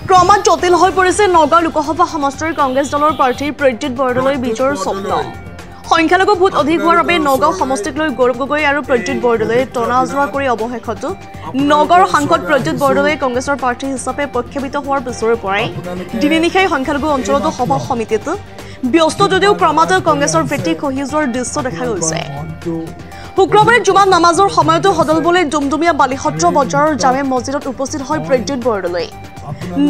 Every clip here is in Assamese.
ক্ৰমাৎ জটিল হৈ পৰিছে নগাঁও লোকসভা সমষ্টিৰ কংগ্ৰেছ দলৰ প্ৰাৰ্থী প্ৰদ্যুৎ বৰদলৈ বিজয়ৰ স্বপ্ন সংখ্যালঘু ভোট অধিক হোৱাৰ বাবে নগাঁও সমষ্টিক লৈ গৌৰৱ গগৈ আৰু প্ৰদ্যুৎ বৰদলৈ টনা আজোৰা কৰি অৱশেষত নগৰ সাংসদ প্ৰদ্যুৎ বৰদলৈ কংগ্ৰেছৰ প্ৰাৰ্থী হিচাপে প্ৰক্ষেপিত হোৱাৰ পিছৰে পৰাই দিনে নিশাই সংখ্যালঘু অঞ্চলতো সভা সমিতিত ব্যস্ত যদিও ক্ৰমাৎ কংগ্ৰেছৰ ভেটি খহি যোৱাৰ দৃশ্য দেখা গৈছে শুক্ৰবাৰে জুমা নামাজৰ সময়তো সদলবলৈ ডুমডুমীয়া বালিসত্ৰ বজাৰৰ জামে মছজিদত উপস্থিত হয় প্ৰদ্যুৎ বৰদলৈ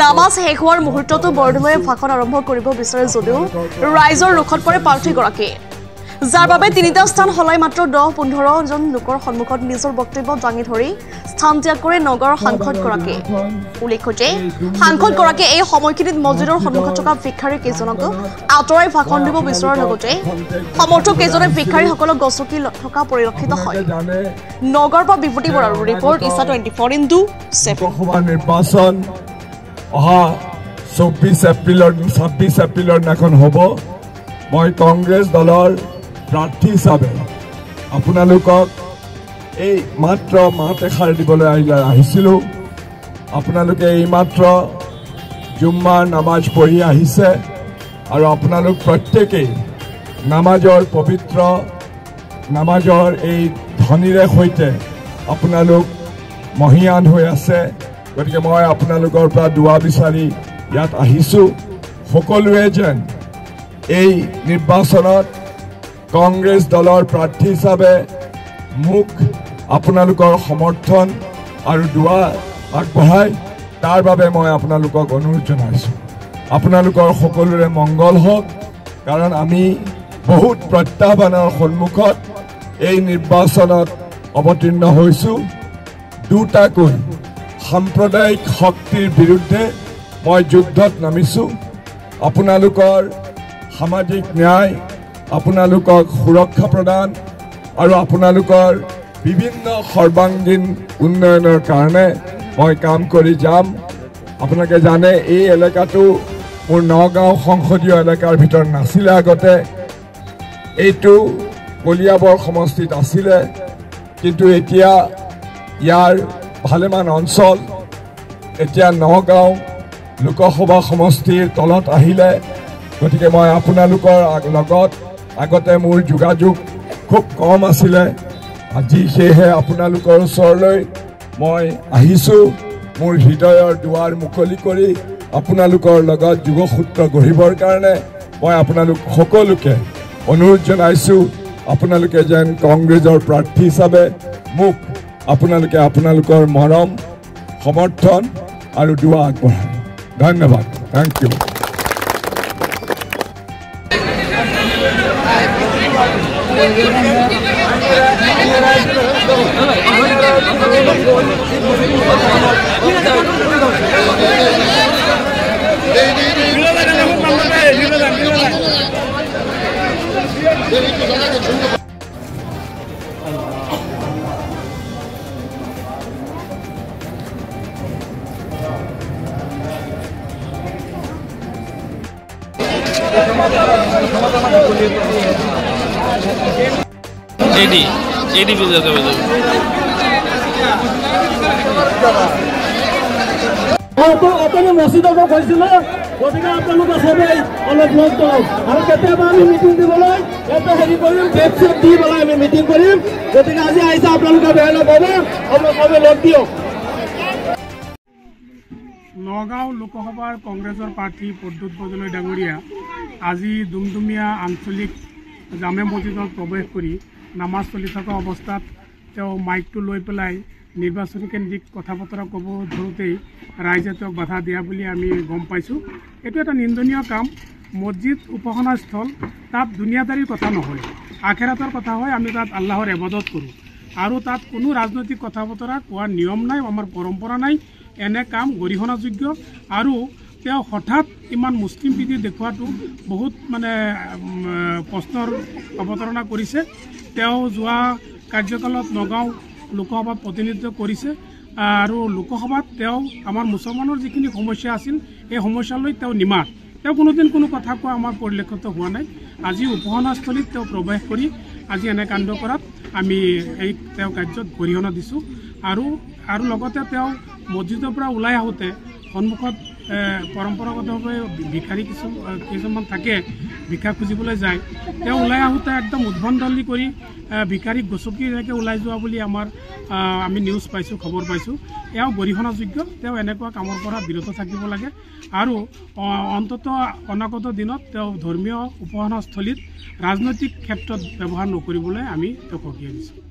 নামাজ শেষ হোৱাৰ মুহূৰ্ততো বৰদলৈয়ে ভাষণ আৰম্ভ কৰিব বিচাৰে যদিও ৰাইজৰ ৰোখত পৰে প্ৰাৰ্থীগৰাকী যাৰ বাবে তিনিটা স্থান হলাই মাত্ৰ 10-15 জন লোকৰ সন্মুখত নিজৰ বক্তব্য দাঙি ধৰি স্থান ত্যাগ কৰে নগৰৰ সাংসদগৰাকী উল্লেখ্য যে সাংসদগৰাকী এই সময়খিনিত মছজিদৰ সন্মুখত থকা ভিক্ষাৰী কেইজনক আঁতৰাই ভাষণ দিব বিচৰাৰ লগতে সমৰ্থক কেইজনে ভিক্ষাৰীসকলক গছকি থকা পৰিলক্ষিত হয় নগৰৰ পৰা বিভূতি বৰাৰ ৰিপৰ্ট ইছা 24x7 নিৰ্বাচন অহা 26 এপ্ৰিলৰ দিনাখন হ'ব মই কংগ্ৰেছ দলৰ প্ৰাৰ্থী হিচাপে আপোনালোকক এই মাত্ৰ মাত এষাৰ দিবলৈ আহিছিলোঁ আপোনালোকে এই মাত্ৰ জুম্মাৰ নামাজ পঢ়ি আহিছে আৰু আপোনালোক প্ৰত্যেকেই নামাজৰ পবিত্ৰ নামাজৰ এই ধ্বনিৰে সৈতে আপোনালোক মহিয়ান হৈ আছে গতিকে মই আপোনালোকৰ পৰা দুৱা বিচাৰি ইয়াত আহিছোঁ সকলোৱে যেন এই নিৰ্বাচনত কংগ্ৰেছ দলৰ প্ৰাৰ্থী হিচাপে মোক আপোনালোকৰ সমৰ্থন আৰু দুৱা আগবঢ়ায় তাৰ বাবে মই আপোনালোকক অনুৰোধ জনাইছোঁ আপোনালোকৰ সকলোৰে মংগল হওক কাৰণ আমি বহুত প্ৰত্যাহ্বানৰ সন্মুখত এই নিৰ্বাচনত অৱতীৰ্ণ হৈছোঁ দুটাকৈ সাম্প্ৰদায়িক শক্তিৰ বিৰুদ্ধে মই যুদ্ধত নামিছোঁ আপোনালোকৰ সামাজিক ন্যায় আপোনালোকক সুৰক্ষা প্ৰদান আৰু আপোনালোকৰ বিভিন্ন সৰ্বাংগীন উন্নয়নৰ কাৰণে মই কাম কৰি যাম আপোনালোকে জানে এই এলেকাটো মোৰ নগাঁও সংসদীয় এলেকাৰ ভিতৰত নাছিলে আগতে এইটো কলিয়াবৰ সমষ্টিত আছিলে কিন্তু এতিয়া ইয়াৰ ভালেমান অঞ্চল এতিয়া নগাঁও লোকসভা সমষ্টিৰ তলত আহিলে গতিকে মই আপোনালোকৰ লগত আগতে মোৰ যোগাযোগ খুব কম আছিলে আজি সেয়েহে আপোনালোকৰ ওচৰলৈ মই আহিছোঁ মোৰ হৃদয়ৰ দুৱাৰ মুকলি কৰি আপোনালোকৰ লগত যোগসূত্ৰ গঢ়িবৰ কাৰণে মই আপোনালোক সকলোকে অনুৰোধ জনাইছোঁ আপোনালোকে যেন কংগ্ৰেছৰ প্ৰাৰ্থী হিচাপে মোক আপোনালোকে আপোনালোকৰ মৰম সমৰ্থন আৰু দুৱা আগবঢ়ায় ধন্যবাদ থেংক ইউ এডি বুঝাতে হবে আপুনি মছজিদৰ পৰা কৈছিলে গতিকে আপোনালোকে সবেই অলপ লগ কৰক আৰু কেতিয়াবা আমি মিটিং দিবলৈ এটা হেৰি কৰিম ডেট চেট দি পেলাই আমি মিটিং কৰিম গতিকে আজি আহিছে আপোনালোকে বেয়া নাপাব আপোনালোকে সবেই লগ দিয়ক নগাঁও লোকসভাৰ কংগ্ৰেছৰ প্ৰাৰ্থী প্ৰদ্যুৎ বৰদলৈ ডাঙৰীয়া আজি ডুমডুমীয়া আঞ্চলিক জামে মছজিদত প্ৰৱেশ কৰি নামাজ চলি থকা অৱস্থাত তেওঁ মাইকটো লৈ পেলাই নিৰ্বাচনী কেন্দ্ৰিক কথা বতৰা ক'ব ধৰোঁতেই ৰাইজে তেওঁক বাধা দিয়া বুলি আমি গম পাইছোঁ এইটো এটা নিন্দনীয় কাম মছজিদ উপাসনাস্থল তাত দুনিয়াদাৰীৰ কথা নহয় আখেৰাতৰ কথা হয় আমি তাত আল্লাহৰ ইবাদত কৰোঁ আৰু তাত কোনো ৰাজনৈতিক কথা বতৰা কোৱাৰ নিয়ম নাই আমাৰ পৰম্পৰা নাই এনে কাম গৰিহণাযোগ্য আৰু তেওঁ হঠাৎ ইমান মুছলিম প্ৰীতি দেখুৱাটো বহুত মানে প্ৰশ্নৰ অৱতাৰণা কৰিছে তেওঁ যোৱা কাৰ্যকালত নগাঁও লোকসভাত প্ৰতিনিধিত্ব কৰিছে আৰু লোকসভাত তেওঁ আমাৰ মুছলমানৰ যিখিনি সমস্যা আছিল এই সমস্যালৈ তেওঁ নিমাত তেওঁ কোনোদিন কোনো কথা কোৱা আমাৰ পৰিলক্ষিত হোৱা নাই আজি উপাসনাস্থলীত তেওঁ প্ৰৱেশ কৰি আজি এনে কাণ্ড কৰাত আমি এই তেওঁ কাৰ্যত গৰিহণা দিছোঁ আৰু আৰু লগতে তেওঁ মছজিদৰ পৰা ওলাই আহোঁতে সন্মুখত পৰম্পৰাগতভাৱে ভিক্ষাৰী কিছুমান থাকে, ভিক্ষা খুজিবলৈ যায়। তেওঁ ওলাই আহোঁতে একদম উদ্ভণ্ডালি কৰি ভিক্ষাৰীক গচকি এনেকৈ ওলাই যোৱা বুলি আমি নিউজ পাইছোঁ, খবৰ পাইছোঁ। এয়াও গৰিহণাযোগ্য। তেওঁ এনেকুৱা কামৰ পৰা বিৰত থাকিব লাগে আৰু অন্ততঃ অনাগত দিনত তেওঁ ধৰ্মীয় উপাসনাস্থলীত ৰাজনৈতিক ক্ষেত্ৰত ব্যৱহাৰ নকৰিবলৈ আমি তেওঁক সকীয়াই দিছোঁ।